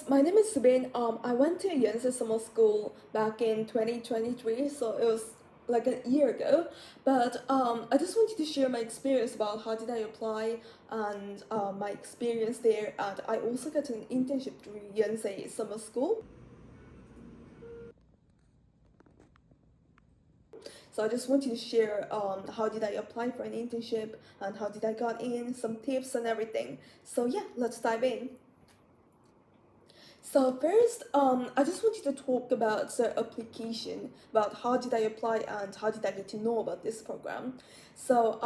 my name is Sabine. I went to Yeonsei summer school back in 2023, so it was like a year ago. But I just wanted to share my experience about how did I apply and my experience there. And I also got an internship through Yeonsei summer school. So I just wanted to share how did I apply for an internship and how did I got in, some tips and everything. So yeah, let's dive in. So first, I just wanted to talk about the application, about how did I apply and how did I get to know about this program. So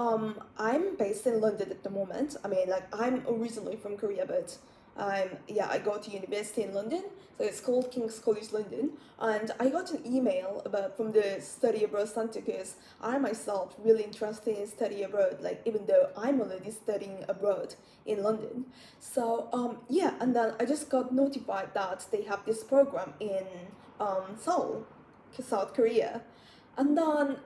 I'm based in London at the moment. I mean, like I'm originally from Korea, but I go to university in London. So it's called King's College London, and I got an email about from the study abroad center because I myself really interested in study abroad. Like even though I'm already studying abroad in London, so and then I just got notified that they have this program in Seoul, South Korea. And then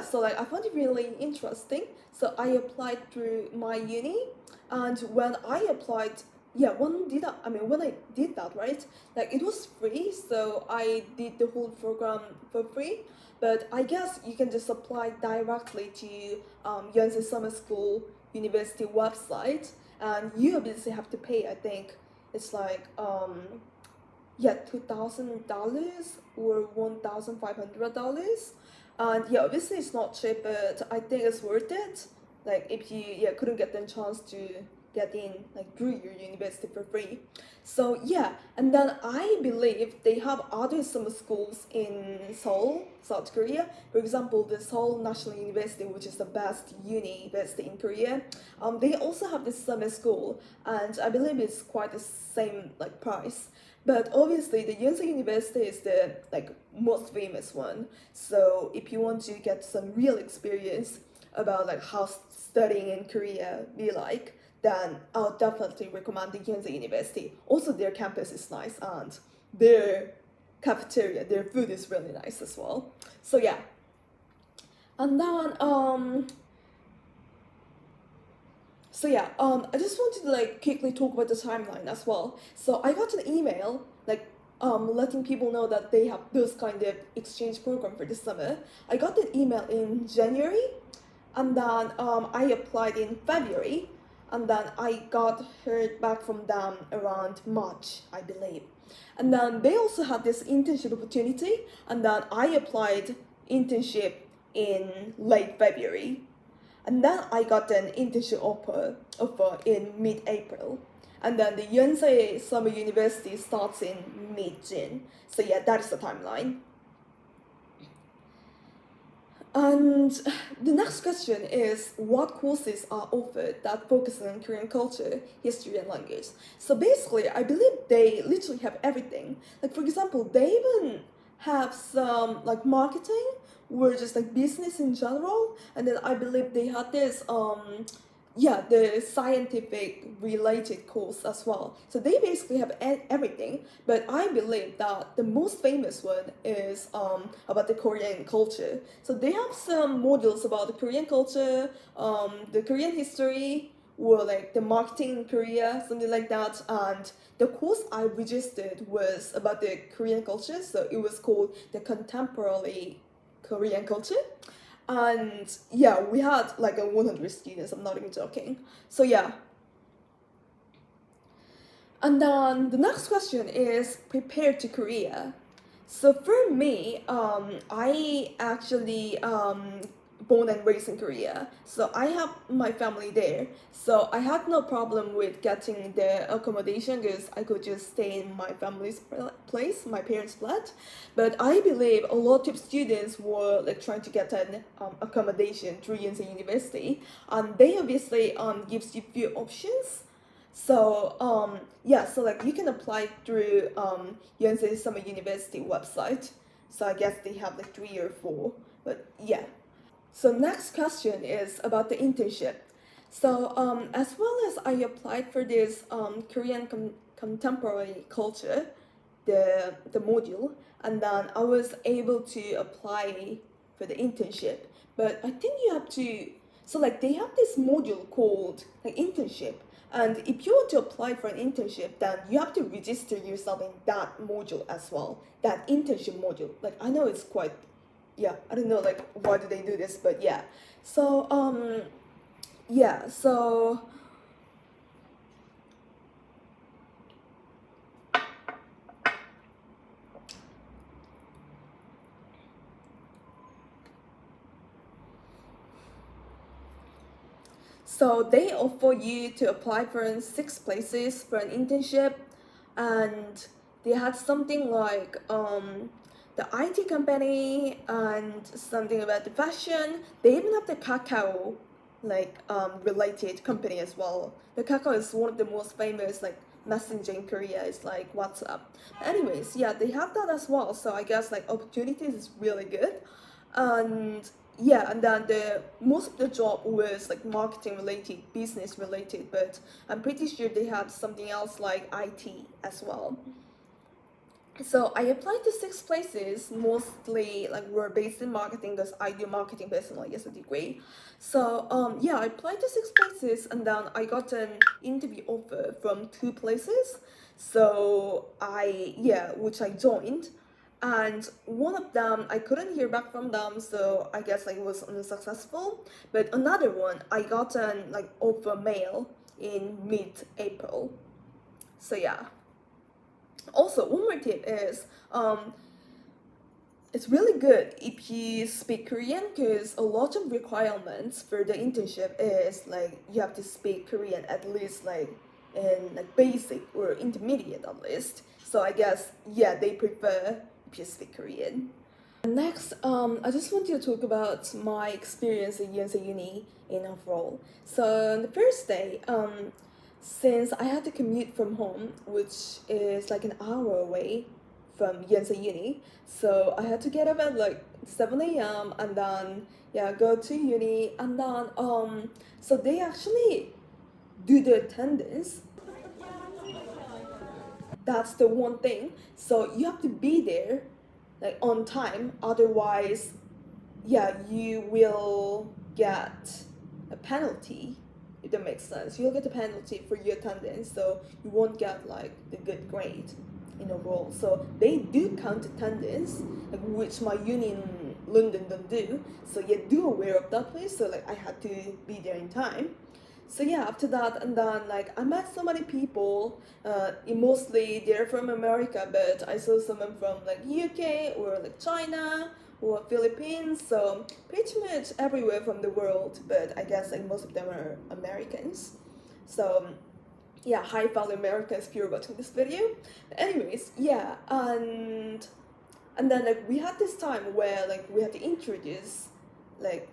so like I found it really interesting. So I applied through my uni, and when I applied, when I did that, right? Like it was free, so I did the whole program for free. But I guess you can just apply directly to Yeonsei Summer School University website, and you obviously have to pay. I think it's like $2,000 or $1,500, and yeah, obviously it's not cheap, but I think it's worth it. Like if you couldn't get the chance to get in like through your university for free. So yeah, and then I believe they have other summer schools in Seoul, South Korea. For example, the Seoul National University, which is the best university in Korea. They also have this summer school, and I believe it's quite the same like price. But obviously, the Yeonsei University is the like most famous one. So if you want to get some real experience about like how studying in Korea be like, then I'll definitely recommend the Yeonsei University. Also, their campus is nice and their cafeteria, their food is really nice as well. So yeah, and then I just wanted to like quickly talk about the timeline as well. So I got an email like letting people know that they have those kind of exchange program for this summer. I got an email in January, and then I applied in February, and then I got heard back from them around March, I believe. And then they also had this internship opportunity, and then I applied internship in late February. And then I got an internship offer in mid-April. And then the Yeonsei Summer University starts in mid-June. So yeah, that is the timeline. And the next question is, what courses are offered that focus on Korean culture, history, and language? So basically, I believe they literally have everything. Like for example, they even have some like marketing or just like business in general. And then I believe they had this the scientific related course as well. So they basically have everything, but I believe that the most famous one is about the Korean culture. So they have some modules about the Korean culture, the Korean history, or like the marketing in Korea, something like that. And the course I registered was about the Korean culture, so it was called the Contemporary Korean Culture. And yeah, we had like a 100 students, I'm not even joking. So yeah, and then the next question is prepare to Korea. So for me, I actually born and raised in Korea, so I have my family there. So I had no problem with getting the accommodation because I could just stay in my family's place, my parents' flat. But I believe a lot of students were like trying to get an accommodation through Yeonsei University, and they obviously gives you few options. So so like you can apply through Yeonsei Summer University website. So I guess they have like 3 or 4, but yeah. So next question is about the internship. So as well as I applied for this Korean contemporary culture, the module, and then I was able to apply for the internship. But I think you have to So like they have this module called like internship. And if you want to apply for an internship, then you have to register yourself in that module as well. That internship module. Like I know it's quite, yeah, I don't know like why do they do this, but yeah. So yeah, so they offer you to apply for 6 places for an internship, and they had something like the IT company and something about the fashion. They even have the cacao like related company as well. The Kakao is one of the most famous like messenger in Korea. It's like WhatsApp. Anyways, yeah, they have that as well. So I guess like opportunities is really good, and yeah, and then the most of the job was like marketing related, business related, but I'm pretty sure they had something else like IT as well. So I applied to 6 places, mostly like were based in marketing because I do marketing personally as a degree. So yeah, I applied to 6 places and then I got an interview offer from 2 places. So which I joined, and one of them I couldn't hear back from them, so I guess like it was unsuccessful. But another one I got an like offer mail in mid-April. So yeah. Also, one more tip is it's really good if you speak Korean because a lot of requirements for the internship is like you have to speak Korean at least like in like basic or intermediate at least. So I guess yeah, they prefer if you speak Korean. Next, I just want to talk about my experience at Yeonsei Uni in overall. So on the first day, since I had to commute from home, which is like an hour away from Yeonsei Uni, so I had to get up at like 7 a.m. and then yeah go to uni, and then so they actually do the attendance. That's the one thing. So you have to be there like on time, otherwise yeah, you will get a penalty, if that makes sense. You'll get a penalty for your attendance, so you won't get like the good grade in overall. So they do count attendance, like which my uni in London don't do. So yeah, do aware of that place. So like I had to be there in time. So yeah, after that, and then like I met so many people. Mostly they're from America, but I saw someone from like UK or like China or Philippines. So pretty much everywhere from the world. But I guess like most of them are Americans. So yeah, hi fellow Americans if you're watching this video. Anyways, yeah, and then like we had this time where like we had to introduce like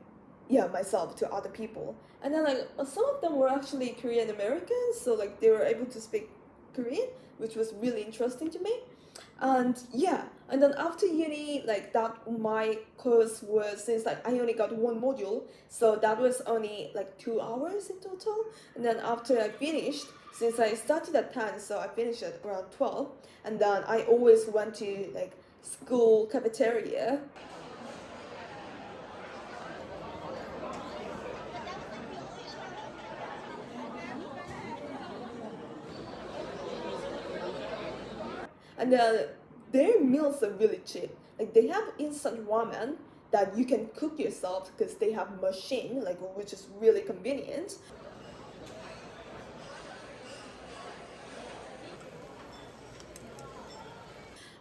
yeah myself to other people, and then like some of them were actually Korean Americans, so like they were able to speak Korean, which was really interesting to me. And yeah, and then after uni, like that my course was, since like I only got one module, so that was only like 2 hours in total. And then after I finished, since I started at 10, so I finished at around 12, and then I always went to like school cafeteria. And their meals are really cheap. Like they have instant ramen that you can cook yourself because they have machine, like which is really convenient.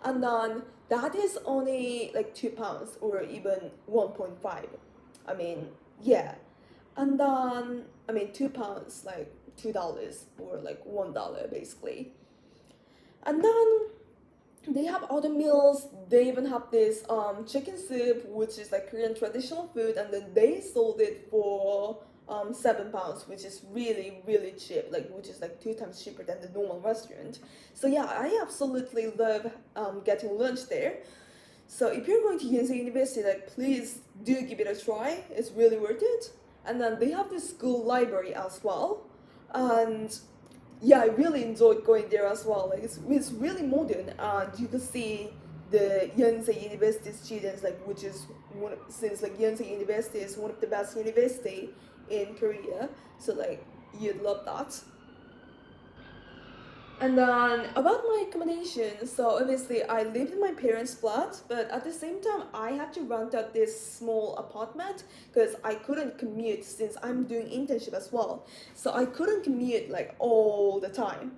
And then that is only like £2 or even 1.5. I mean, yeah. And then I mean £2 like $2 or like $1 basically. And then they have other meals. They even have this chicken soup, which is like Korean traditional food, and then they sold it for £7, which is really really cheap, like which is like 2 times cheaper than the normal restaurant. So yeah, I absolutely love getting lunch there. So if you're going to Yeonsei University, like please do give it a try. It's really worth it. And then they have this school library as well, and yeah, I really enjoyed going there as well. Like it's really modern, and you can see the Yeonsei University students, like which is one since like Yeonsei University is one of the best university in Korea. So like you'd love that. And then about my accommodation, so obviously I lived in my parents' flat, but at the same time I had to rent out this small apartment because I couldn't commute since I'm doing internship as well. So I couldn't commute like all the time.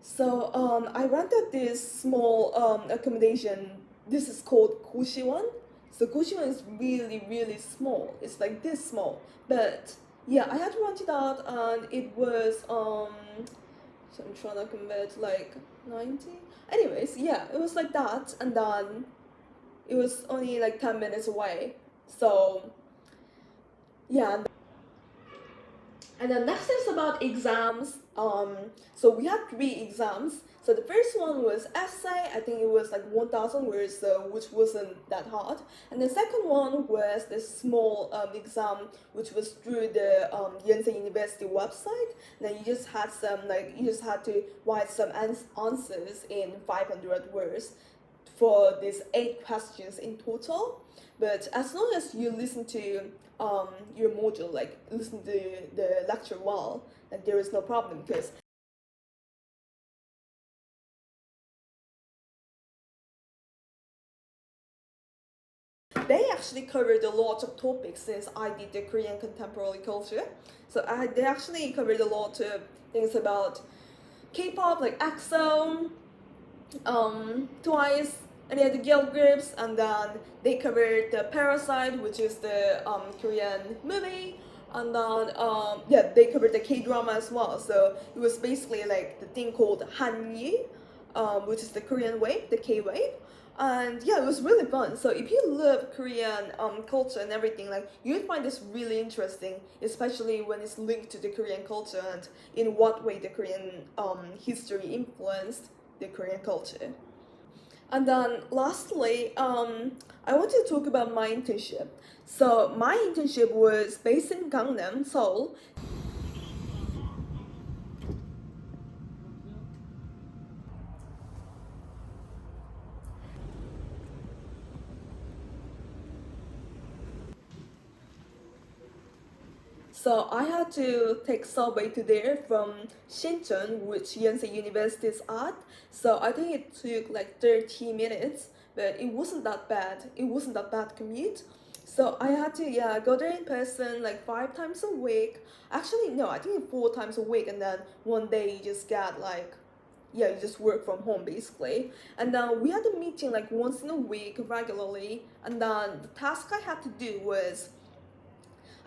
So I rented this small accommodation. This is called Goshiwon. So Goshiwon is really really small. It's like this small. But yeah, I had to rent it out, and it was so I'm trying to convert like 90. Anyways, yeah, it was like that, and then it was only like 10 minutes away. So yeah, and then next is about exams. So we had three exams. So the first one was essay. I think it was like 1,000 words, so which wasn't that hard. And the second one was this small exam, which was through the Yeonsei University website. And then you just had to write some answers in 500 words for these 8 questions in total. But as long as you listen to your module, like listen to the lecture well, like there is no problem because they actually covered a lot of topics since I did the Korean contemporary culture. So they actually covered a lot of things about K-pop, like EXO, Twice, any other girl groups, and then they covered the Parasite, which is the Korean movie, and then yeah, they covered the K drama as well. So it was basically like the thing called Hanyi, which is the Korean wave, the K wave. And yeah, it was really fun. So if you love Korean culture and everything, like you'd find this really interesting, especially when it's linked to the Korean culture and in what way the Korean history influenced the Korean culture. And then lastly, I want to talk about my internship. So my internship was based in Gangnam, Seoul. So I had to take subway to there from Shincheon, which Yeonsei University is at. So I think it took like 30 minutes, but it wasn't that bad. It wasn't that bad commute. So I had to go there in person like 5 times a week. Actually no, I think 4 times a week, and then one day you just get like you just work from home basically. And then we had a meeting like once in a week regularly, and then the task I had to do was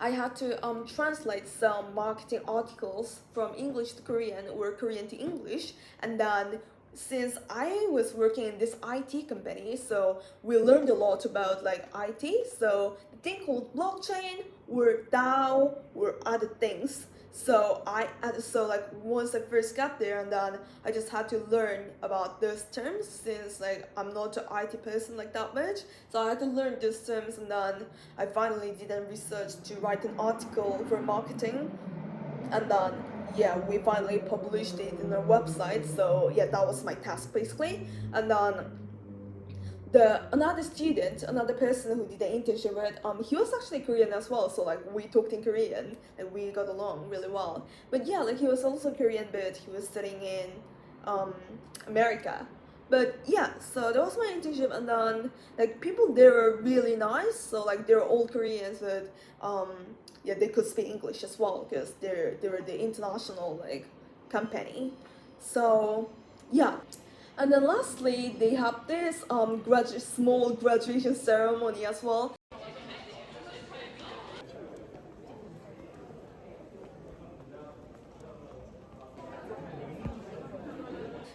I had to translate some marketing articles from English to Korean or Korean to English. And then since I was working in this IT company, so we learned a lot about like IT. So the thing called blockchain or DAO or other things. So like once I first got there, and then I just had to learn about those terms since like I'm not an IT person like that much. So I had to learn those terms, and then I finally did a research to write an article for marketing, and then we finally published it in our website. So yeah, that was my task basically. And then the another person who did the internship with, he was actually Korean as well. So like we talked in Korean and we got along really well. But yeah, like he was also Korean, but he was studying in um, America. But yeah, so that was my internship, and then like people there were really nice. So like they're all Koreans, but they could speak English as well because they were the international like company. So yeah, and then lastly, they have this small graduation ceremony as well.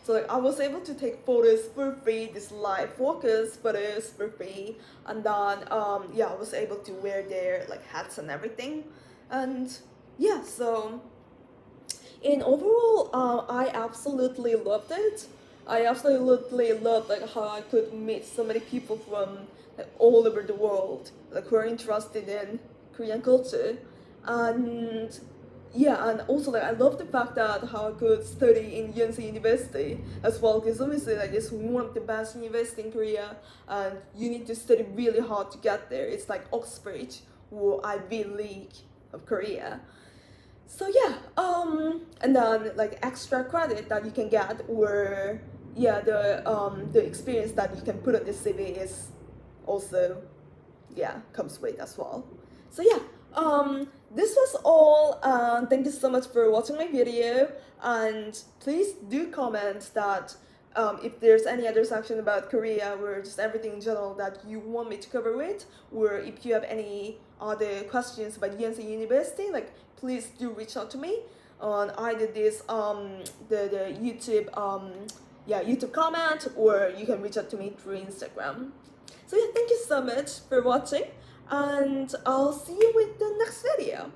So like I was able to take photos for free, this live focus photos for free, and then I was able to wear their like hats and everything, and yeah, so in overall, I absolutely loved it. I absolutely loved like how I could meet so many people from like, all over the world, like who are interested in Korean culture, and and also like I love the fact that how I could study in Yeonsei University as well, because obviously like it's one of the best university in Korea, and you need to study really hard to get there. It's like Oxford or Ivy League of Korea. So yeah, and then like extra credit that you can get, or yeah, the experience that you can put on the CV is also, yeah, comes with as well. So yeah, this was all. Thank you so much for watching my video, and please do comment that if there's any other section about Korea or just everything in general that you want me to cover with, or if you have any other questions about Yeonsei University, like please do reach out to me on either this the YouTube YouTube comment, or you can reach out to me through Instagram. So yeah, thank you so much for watching, and I'll see you with the next video.